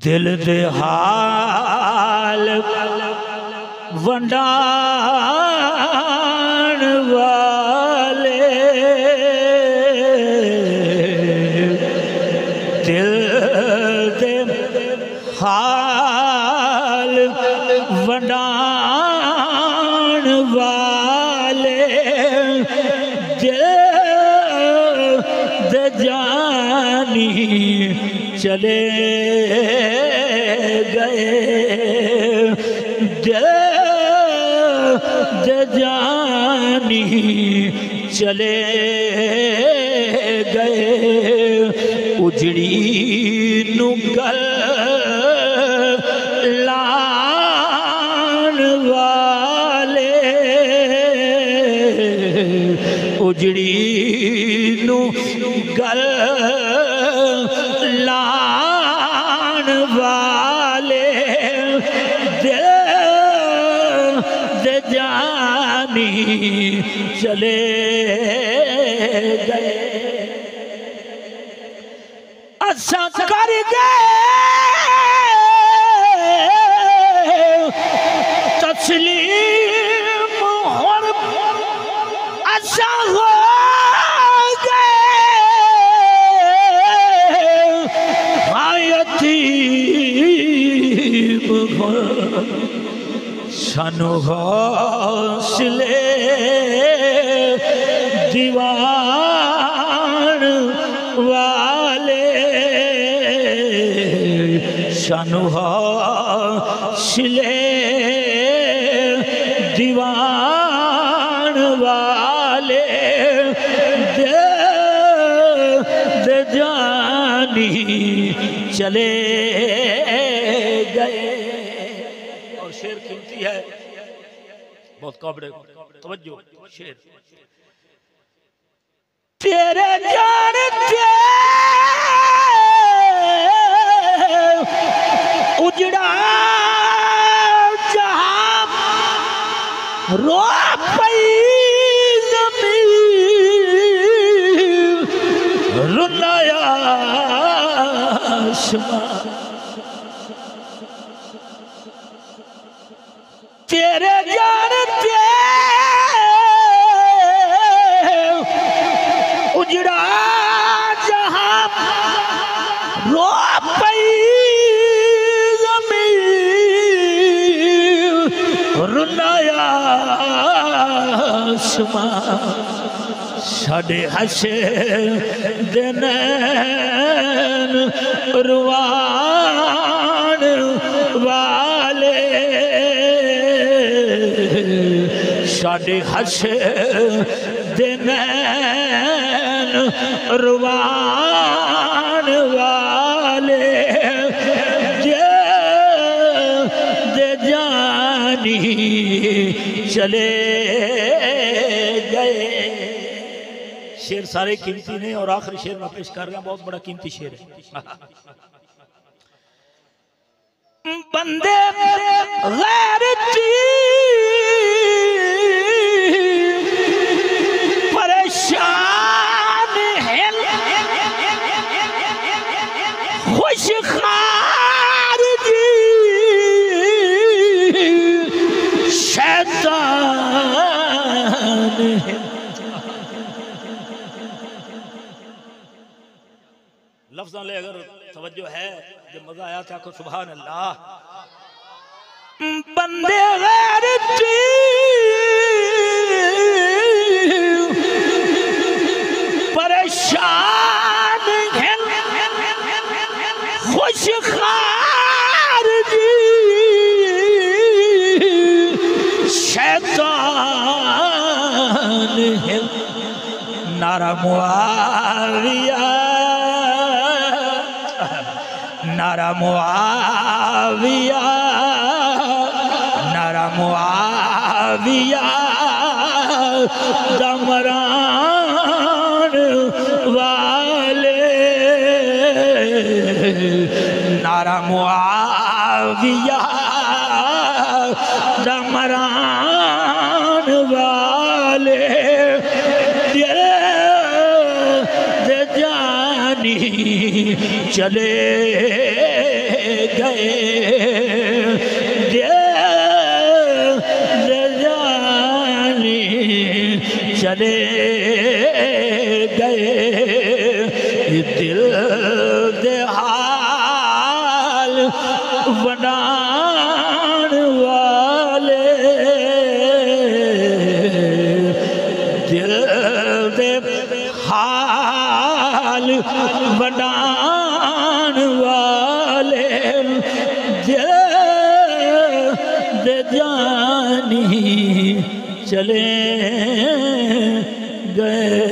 दिल दे हाल वंडाण वाले, दिल दे हाल वंडाण वाले, दिल दे जानी चले गए, दिल दे जानी चले गए। उजड़ी नू गल लान वाले, उजड़ी नू गल लान वाले, दिल दे जानी चले गए। असा कर गए तस्लीम और असा हो सानू हौसले दीवान वाले, सानू हौसले दीवान वाले, दे जानी चले गए। और शेर कीमती है, बहुत काबिल तवज्जो शेर। तेरे जानते उजड़ा जहां रो पई ज़मीन, रुलाया आसमां, तेरे जानते उजड़ा जहां रो पई ज़मीन, रुलाया आसमां। साडे हसे दे नैन रुवान वाले, साडे हसे दे नैन रुवान वाले, दे जानी चले गए। शेर सारे कीमती ने और आखिरी शेर में पेश कर रहे हैं, बहुत बड़ा कीमती शेर है। बंदे गैरती परेशान है, खुश खारजी शैतान है। लफ्ज़ ले अगर तवज्जो है, जब मजा आया था, सुभान अल्लाह। बंदे गैरती परेशान है, खुश खारजी शैतान है। नारा मुआविया, नारा मुआविया, नारा मुआविया दमरान वाले, नारा मुआविया दमरान वाले, जानी चले गए, दिल जानी चले गए, दिल दे हाल बनान वाले, दिल दे हाल बनान वाले, दिल दे जानी चले गए।